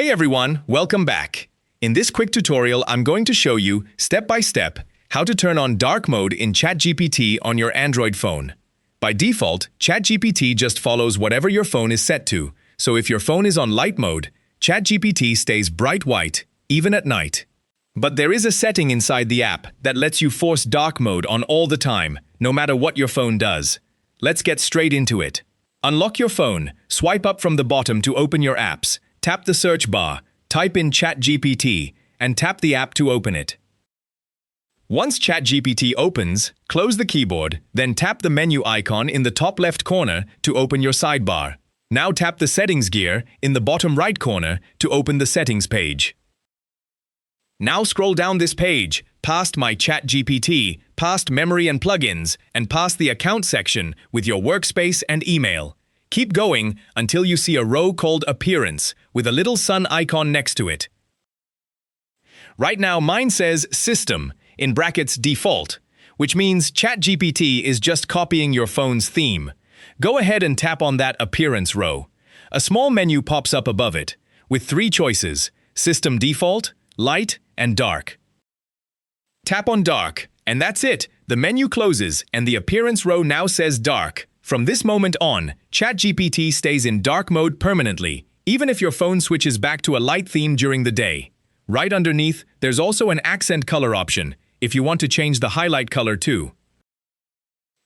Hey everyone, welcome back. In this quick tutorial, I'm going to show you, step by step, how to turn on dark mode in ChatGPT on your Android phone. By default, ChatGPT just follows whatever your phone is set to, so if your phone is on light mode, ChatGPT stays bright white, even at night. But there is a setting inside the app that lets you force dark mode on all the time, no matter what your phone does. Let's get straight into it. Unlock your phone, swipe up from the bottom to open your apps, tap the search bar, type in ChatGPT, and tap the app to open it. Once ChatGPT opens, close the keyboard, then tap the menu icon in the top left corner to open your sidebar. Now tap the settings gear in the bottom right corner to open the settings page. Now scroll down this page, past My ChatGPT, past Memory and Plugins, and past the Account section with your workspace and email. Keep going until you see a row called Appearance with a little sun icon next to it. Right now mine says System, in brackets Default, which means ChatGPT is just copying your phone's theme. Go ahead and tap on that Appearance row. A small menu pops up above it, with three choices: System Default, Light, and Dark. Tap on Dark, and that's it. The menu closes, and the Appearance row now says Dark. From this moment on, ChatGPT stays in dark mode permanently, even if your phone switches back to a light theme during the day. Right underneath, there's also an accent color option, if you want to change the highlight color too.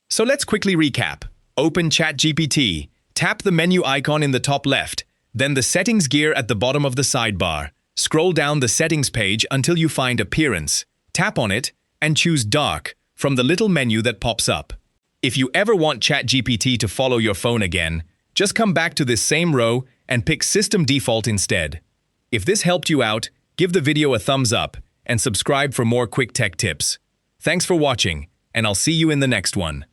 So let's quickly recap. Open ChatGPT, tap the menu icon in the top left, then the settings gear at the bottom of the sidebar. Scroll down the settings page until you find Appearance. Tap on it, and choose Dark from the little menu that pops up. If you ever want ChatGPT to follow your phone again, just come back to this same row and pick System Default instead. If this helped you out, give the video a thumbs up and subscribe for more quick tech tips. Thanks for watching, and I'll see you in the next one.